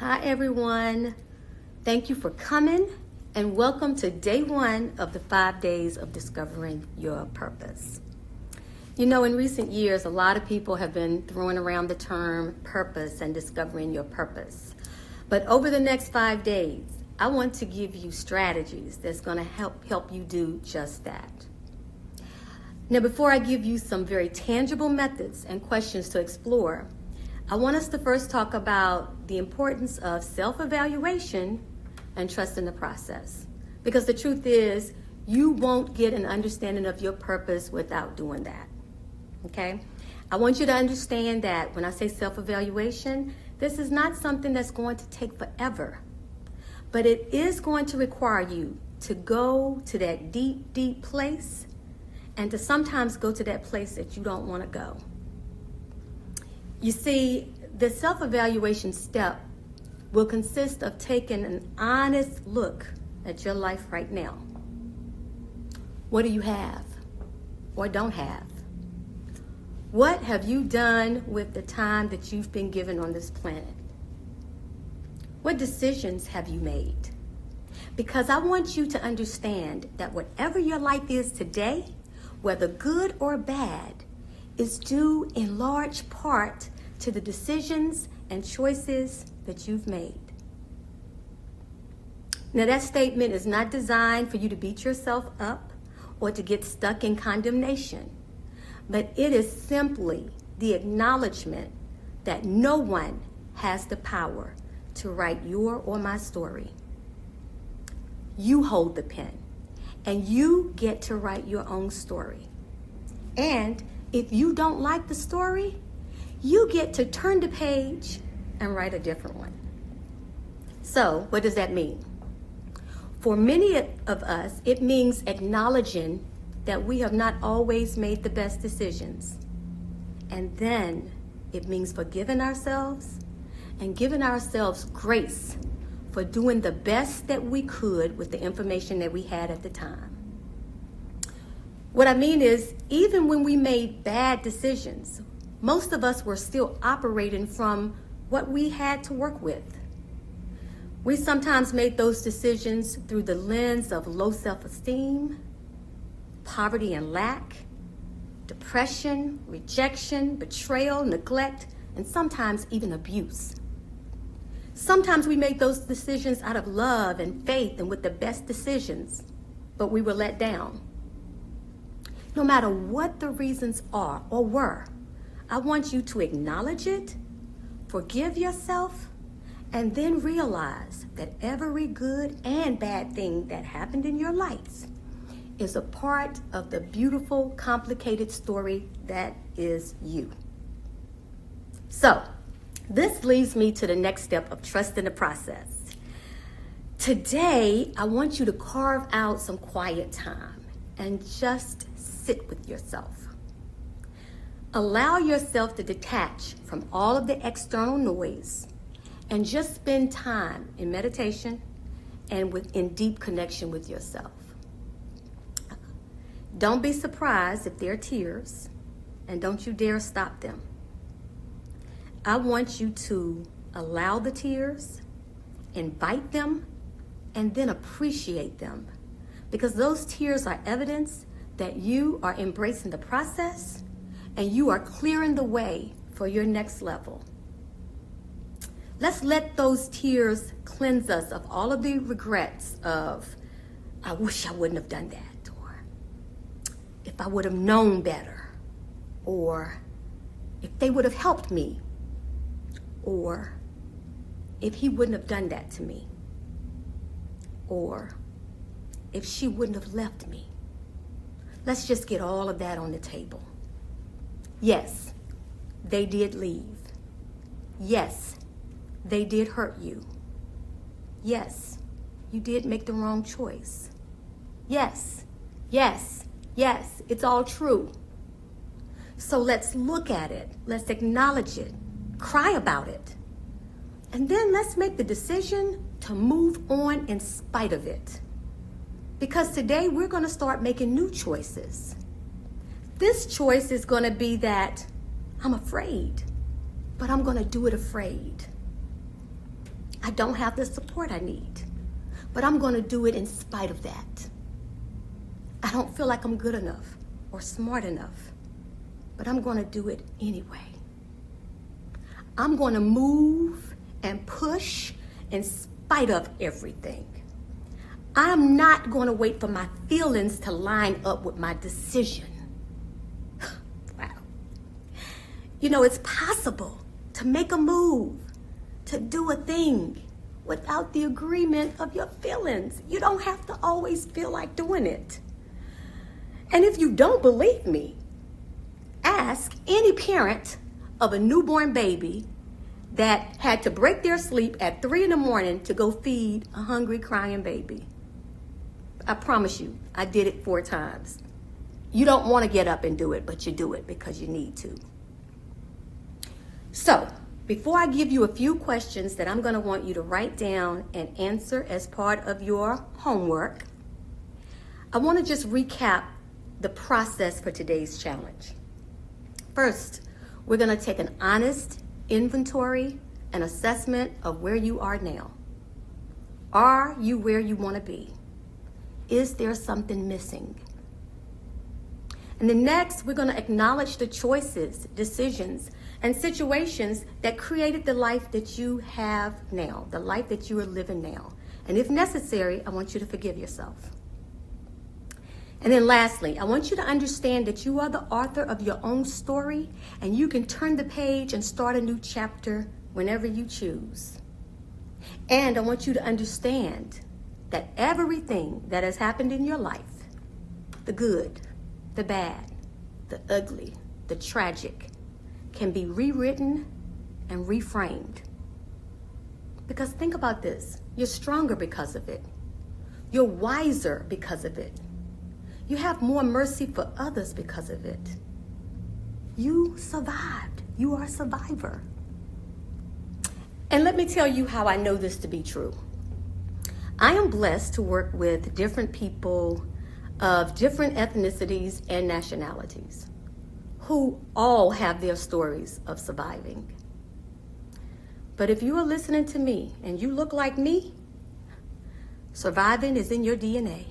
Hi, everyone. Thank you for coming and welcome to day 1 of the 5 days of discovering your purpose. You know, in recent years, a lot of people have been throwing around the term purpose and discovering your purpose. But over the next 5 days, I want to give you strategies that's going to help you do just that. Now, before I give you some very tangible methods and questions to explore, I want us to first talk about the importance of self-evaluation and trust in the process. Because the truth is, you won't get an understanding of your purpose without doing that. Okay? I want you to understand that when I say self-evaluation, this is not something that's going to take forever. But it is going to require you to go to that deep, deep place and to sometimes go to that place that you don't want to go. You see, the self-evaluation step will consist of taking an honest look at your life right now. What do you have or don't have? What have you done with the time that you've been given on this planet? What decisions have you made? Because I want you to understand that whatever your life is today, whether good or bad, is due in large part to the decisions and choices that you've made. Now, that statement is not designed for you to beat yourself up or to get stuck in condemnation, but it is simply the acknowledgement that no one has the power to write your or my story. You hold the pen, and you get to write your own story. And if you don't like the story, you get to turn the page and write a different one. So, what does that mean? For many of us, it means acknowledging that we have not always made the best decisions. And then it means forgiving ourselves and giving ourselves grace for doing the best that we could with the information that we had at the time. What I mean is, even when we made bad decisions, most of us were still operating from what we had to work with. We sometimes made those decisions through the lens of low self-esteem, poverty and lack, depression, rejection, betrayal, neglect, and sometimes even abuse. Sometimes we made those decisions out of love and faith and with the best decisions, but we were let down. No matter what the reasons are or were, I want you to acknowledge it, forgive yourself, and then realize that every good and bad thing that happened in your life is a part of the beautiful, complicated story that is you. So, this leads me to the next step of trust in the process. Today, I want you to carve out some quiet time and just sit with yourself. Allow yourself to detach from all of the external noise and just spend time in meditation and in deep connection with yourself. Don't be surprised if there are tears, and don't you dare stop them. I want you to allow the tears, invite them, and then appreciate them, because those tears are evidence that you are embracing the process and you are clearing the way for your next level. Let's let those tears cleanse us of all of the regrets of, I wish I wouldn't have done that, or if I would have known better, or if they would have helped me, or if he wouldn't have done that to me, or if she wouldn't have left me. Let's just get all of that on the table. Yes, they did leave. Yes, they did hurt you. Yes, you did make the wrong choice. Yes, yes, yes, it's all true. So let's look at it. Let's acknowledge it. Cry about it. And then let's make the decision to move on in spite of it. Because today we're going to start making new choices. This choice is going to be that I'm afraid, but I'm going to do it afraid. I don't have the support I need, but I'm going to do it in spite of that. I don't feel like I'm good enough or smart enough, but I'm going to do it anyway. I'm going to move and push in spite of everything. I'm not going to wait for my feelings to line up with my decision. Wow. You know, it's possible to make a move, to do a thing without the agreement of your feelings. You don't have to always feel like doing it. And if you don't believe me, ask any parent of a newborn baby that had to break their sleep at 3 a.m. to go feed a hungry, crying baby. I promise you, I did it 4 times. You don't want to get up and do it, but you do it because you need to. So, before I give you a few questions that I'm going to want you to write down and answer as part of your homework, I want to just recap the process for today's challenge. First, we're going to take an honest inventory and assessment of where you are now. Are you where you want to be? Is there something missing? And then next, we're going to acknowledge the choices, decisions, and situations that created the life that you have now, the life that you are living now. And if necessary, I want you to forgive yourself. And then lastly, I want you to understand that you are the author of your own story, and you can turn the page and start a new chapter whenever you choose. And I want you to understand that everything that has happened in your life, the good, the bad, the ugly, the tragic, can be rewritten and reframed. Because think about this, you're stronger because of it. You're wiser because of it. You have more mercy for others because of it. You survived. You are a survivor. And let me tell you how I know this to be true. I am blessed to work with different people of different ethnicities and nationalities who all have their stories of surviving. But if you are listening to me and you look like me, surviving is in your DNA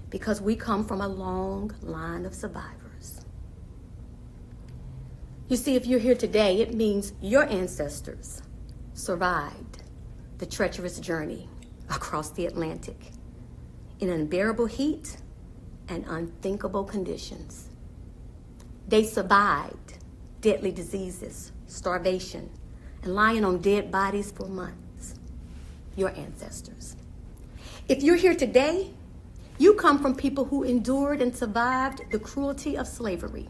because we come from a long line of survivors. You see, if you're here today, it means your ancestors survived the treacherous journey across the Atlantic in unbearable heat and unthinkable conditions. They survived deadly diseases, starvation, and lying on dead bodies for months. Your ancestors. If you're here today, you come from people who endured and survived the cruelty of slavery,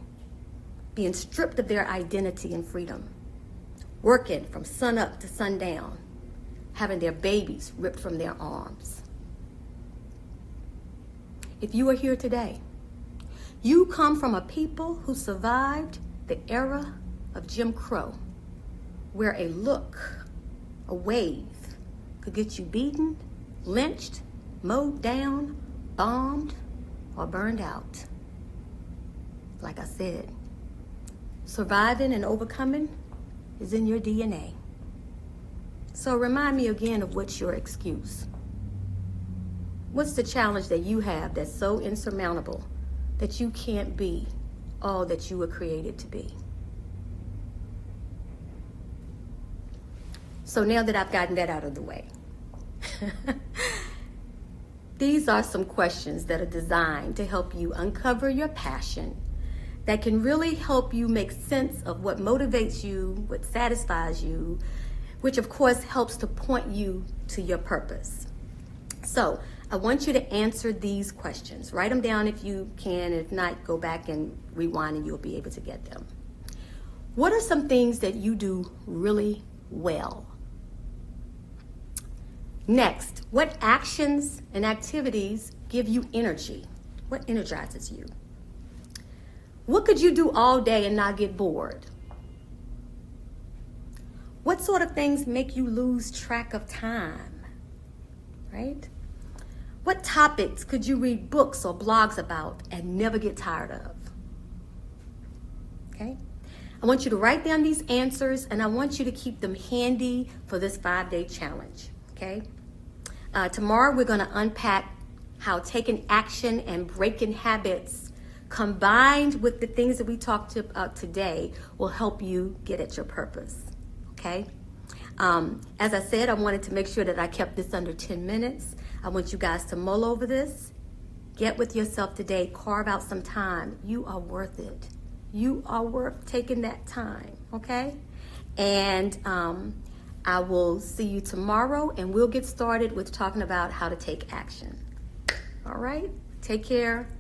being stripped of their identity and freedom, working from sunup to sundown, having their babies ripped from their arms. If you are here today, you come from a people who survived the era of Jim Crow, where a look, a wave, could get you beaten, lynched, mowed down, bombed, or burned out. Like I said, surviving and overcoming is in your DNA. So remind me again of what's your excuse. What's the challenge that you have that's so insurmountable that you can't be all that you were created to be? So now that I've gotten that out of the way, these are some questions that are designed to help you uncover your passion, that can really help you make sense of what motivates you, what satisfies you, which of course helps to point you to your purpose. So I want you to answer these questions. Write them down if you can. If not, go back and rewind and you'll be able to get them. What are some things that you do really well? Next, what actions and activities give you energy? What energizes you? What could you do all day and not get bored? What sort of things make you lose track of time, right? What topics could you read books or blogs about and never get tired of? Okay? I want you to write down these answers, and I want you to keep them handy for this 5-day challenge, okay? Tomorrow we're going to unpack how taking action and breaking habits combined with the things that we talked about today will help you get at your purpose, okay? As I said, I wanted to make sure that I kept this under 10 minutes. I want you guys to mull over this. Get with yourself today. Carve out some time. You are worth it. You are worth taking that time, okay? And I will see you tomorrow, and we'll get started with talking about how to take action. All right? Take care.